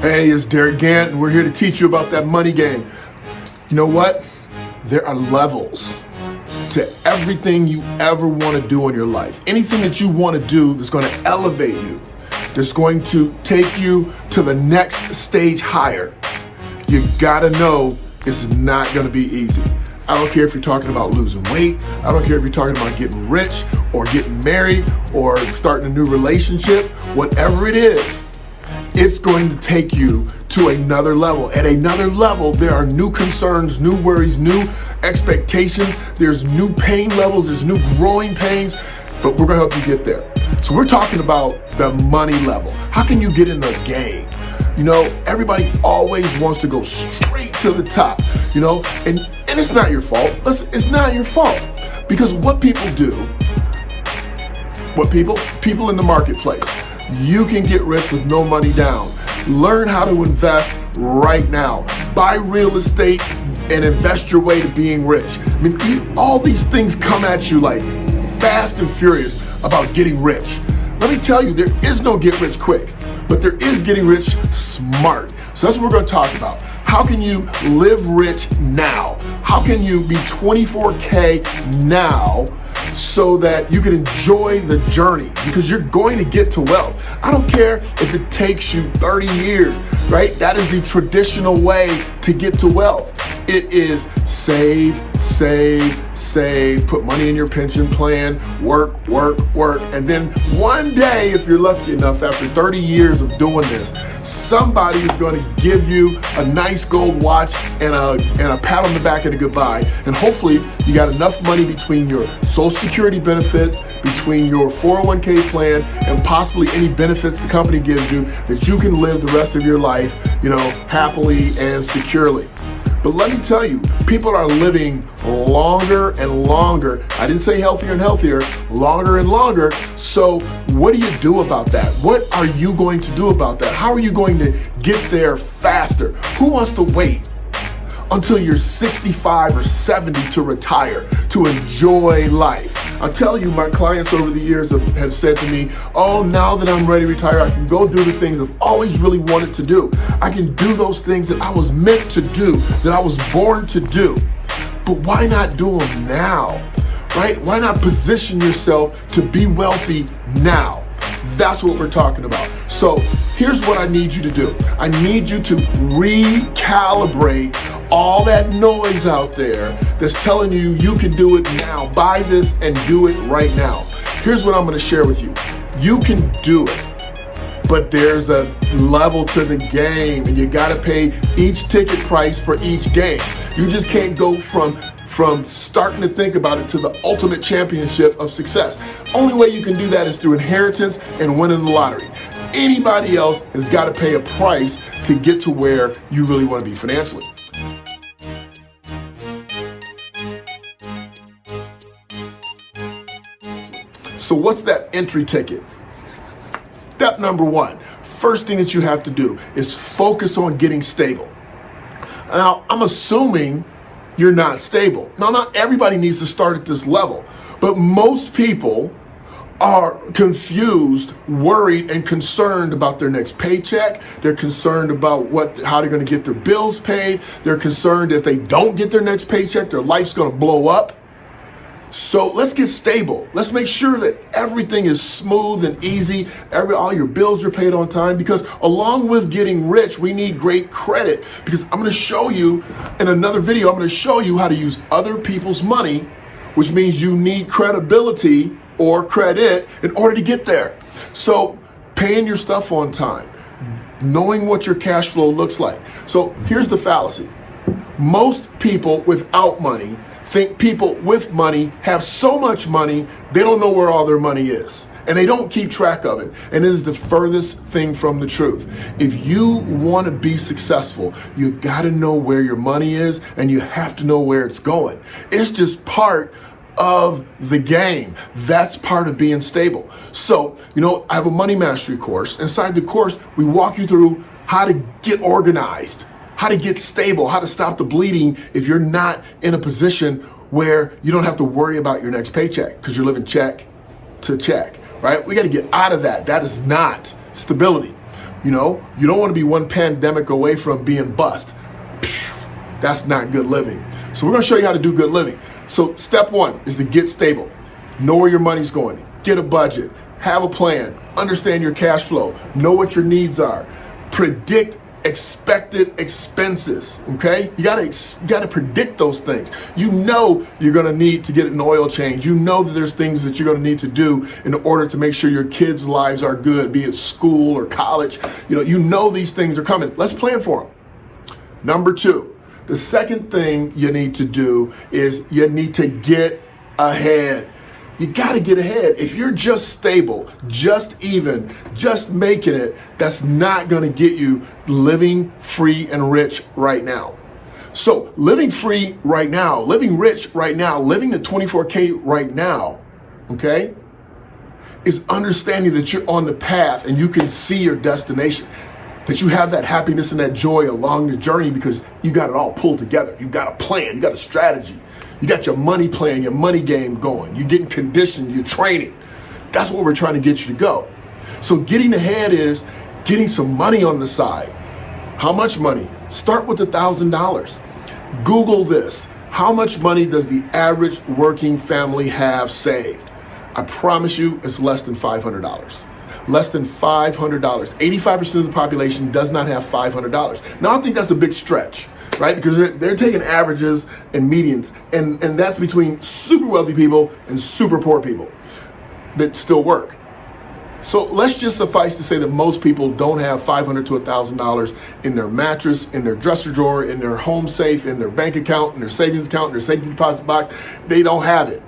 Hey, it's Derick Gant, and we're here to teach you about that money game. You know what? There are levels to everything you ever want to do in your life. Anything that you want to do that's going to elevate you, that's going to take you to the next stage higher, you gotta know it's not going to be easy. I don't care if you're talking about losing weight. I don't care if you're talking about getting rich or getting married or starting a new relationship. Whatever it is, it's going to take you to another level. At another level, there are new concerns, new worries, new expectations. There's new pain levels, there's new growing pains, but we're gonna help you get there. So we're talking about the money level. How can you get in the game? You know, everybody always wants to go straight to the top, you know, and it's not your fault. It's not your fault. Because what people do, people in the marketplace, you can get rich with no money down. Learn how to invest right now. Buy real estate and invest your way to being rich. I mean, all these things come at you like fast and furious about getting rich. Let me tell you, there is no get rich quick, but there is getting rich smart. So that's what we're going to talk about. How can you live rich now? How can you be 24K now so that you can enjoy the journey? Because you're going to get to wealth. I don't care if it takes you 30 years, right? That is the traditional way to get to wealth. It is save, put money in your pension plan, work, and then one day, if you're lucky enough, after 30 years of doing this, somebody is going to give you a nice gold watch and a pat on the back and a goodbye. And hopefully you got enough money between your Social Security benefits, between your 401k plan, and possibly any benefits the company gives you that you can live the rest of your life, you know, happily and securely. But let me tell you, people are living longer and longer. I didn't say healthier and healthier, longer and longer. So what do you do about that? What are you going to do about that? How are you going to get there faster? Who wants to wait until you're 65 or 70 to retire, to enjoy life? I'll tell you, my clients over the years have said to me, oh, now that I'm ready to retire, I can go do the things I've always really wanted to do. I can do those things that I was meant to do, that I was born to do. But why not do them now, right? Why not position yourself to be wealthy now? That's what we're talking about. So here's what I need you to do. I need you to recalibrate all that noise out there that's telling you you can do it now. Buy this and do it right now. Here's what I'm going to share with you. You can do it, but there's a level to the game, and you got to pay each ticket price for each game. You just can't go from starting to think about it to the ultimate championship of success. Only way you can do that is through inheritance and winning the lottery. Anybody else has got to pay a price to get to where you really want to be financially. So what's that entry ticket? Step number one, first thing that you have to do is focus on getting stable. Now, I'm assuming you're not stable. Now, not everybody needs to start at this level, but most people are confused, worried, and concerned about their next paycheck. They're concerned about how they're going to get their bills paid. They're concerned if they don't get their next paycheck, their life's going to blow up. So let's get stable. Let's make sure that everything is smooth and easy. All your bills are paid on time, because along with getting rich, we need great credit. Because I'm going to show you in another video, I'm going to show you how to use other people's money, which means you need credibility or credit in order to get there. So paying your stuff on time, knowing what your cash flow looks like. So here's the fallacy. Most people without money think people with money have so much money, they don't know where all their money is. And they don't keep track of it. And it is the furthest thing from the truth. If you want to be successful, you got to know where your money is, and you have to know where it's going. It's just part of the game. That's part of being stable. So, you know, I have a money mastery course. Inside the course, we walk you through how to get organized, how to get stable, how to stop the bleeding if you're not in a position where you don't have to worry about your next paycheck because you're living check to check, right? We got to get out of that. That is not stability. You don't want to be one pandemic away from being bust. That's not good living. So we're going to show you how to do good living. So step one is to get stable. Know where your money's going. Get a budget. Have a plan. Understand your cash flow. Know what your needs are. Predict expected expenses. Okay? You gotta predict those things. You know you're gonna need to get an oil change. You know that there's things that you're gonna need to do in order to make sure your kids' lives are good, be it school or college. You know these things are coming. Let's plan for them. Number two, the second thing you need to do is you need to get ahead. You got to get ahead. If you're just stable, just even, just making it, that's not going to get you living free and rich right now. So living free right now, living rich right now, living the 24K right now, okay, is understanding that you're on the path and you can see your destination, that you have that happiness and that joy along the journey because you got it all pulled together. You got a plan, you got a strategy. You got your money plan, your money game going. You're getting conditioned, you're training. That's what we're trying to get you to go. So getting ahead is getting some money on the side. How much money? Start with $1,000. Google this. How much money does the average working family have saved? I promise you it's less than $500. Less than $500. 85% of the population does not have $500. Now I think that's a big stretch. Right? Because they're taking averages and medians, and that's between super wealthy people and super poor people that still work. So let's just suffice to say that most people don't have $500 to $1,000 in their mattress, in their dresser drawer, in their home safe, in their bank account, in their savings account, in their safety deposit box. They don't have it.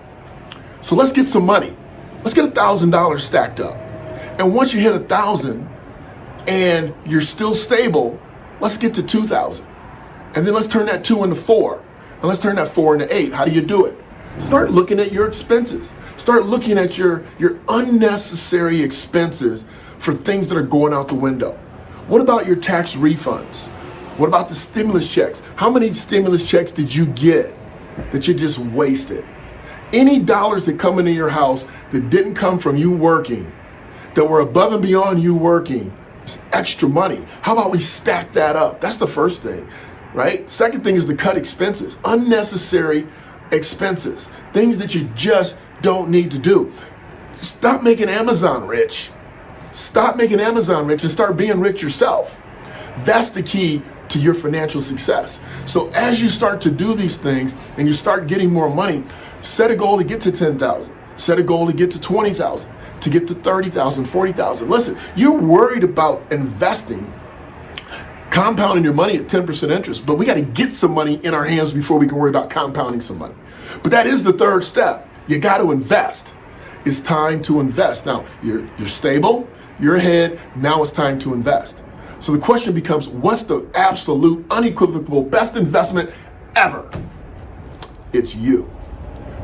So let's get some money. Let's get $1,000 stacked up. And once you hit 1,000 and you're still stable, let's get to 2,000. And then let's turn that 2 into 4. And let's turn that 4 into 8. How do you do it? Start looking at your expenses. Start looking at your unnecessary expenses for things that are going out the window. What about your tax refunds? What about the stimulus checks? How many stimulus checks did you get that you just wasted? Any dollars that come into your house that didn't come from you working, that were above and beyond you working, it's extra money. How about we stack that up? That's the first thing. Right? Second thing is to cut expenses, unnecessary expenses, things that you just don't need to do. Stop making Amazon rich. Stop making Amazon rich and start being rich yourself. That's the key to your financial success. So as you start to do these things and you start getting more money, set a goal to get to 10,000. Set a goal to get to 20,000, to get to 30,000, 40,000. Listen, you're worried about investing, compounding your money at 10% interest, but we got to get some money in our hands before we can worry about compounding some money. But that is the third step. You got to invest. It's time to invest. Now, you're stable, you're ahead, now it's time to invest. So the question becomes, what's the absolute, unequivocal best investment ever? It's you,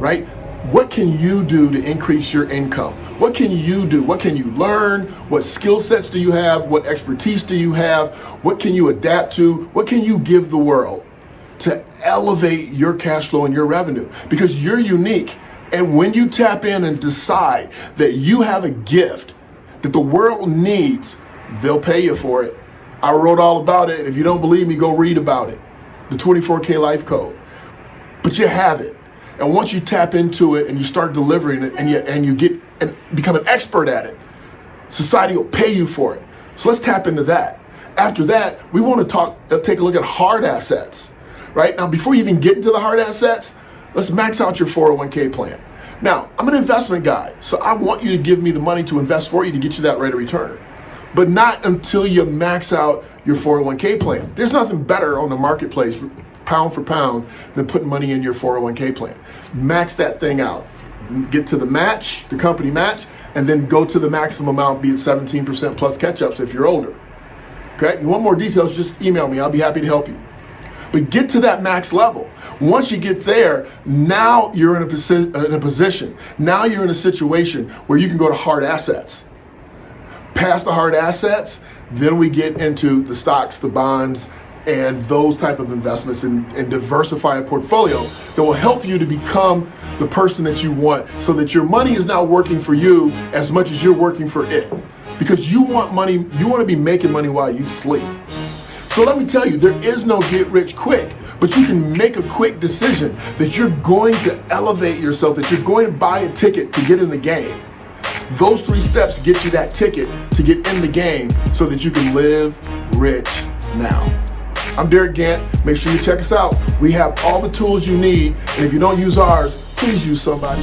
right? What can you do to increase your income? What can you do? What can you learn? What skill sets do you have? What expertise do you have? What can you adapt to? What can you give the world to elevate your cash flow and your revenue? Because you're unique. And when you tap in and decide that you have a gift that the world needs, they'll pay you for it. I wrote all about it. If you don't believe me, go read about it. The 24K Life Code. But you have it. And once you tap into it and you start delivering it and you get and become an expert at it, society will pay you for it. So let's tap into that. After that, we want to take a look at hard assets, right? Now, before you even get into the hard assets, let's max out your 401k plan. Now, I'm an investment guy, so I want you to give me the money to invest for you to get you that rate of return. But not until you max out your 401k plan. There's nothing better on the marketplace, pound for pound, than putting money in your 401k plan. Max that thing out. Get to the match, the company match, and then go to the maximum amount, be it 17% plus catch-ups if you're older. Okay? You want more details, just email me. I'll be happy to help you. But get to that max level. Once you get there, now you're in a position. Now you're in a situation where you can go to hard assets. Past the hard assets, then we get into the stocks, the bonds, and those type of investments and diversify a portfolio that will help you to become the person that you want so that your money is not working for you as much as you're working for it. because you want money, you want to be making money while you sleep. So let me tell you, there is no get rich quick, but you can make a quick decision that you're going to elevate yourself, that you're going to buy a ticket to get in the game. Those 3 steps get you that ticket to get in the game so that you can live rich now. I'm Derick Gant. Make sure you check us out. We have all the tools you need, and if you don't use ours, please use somebody.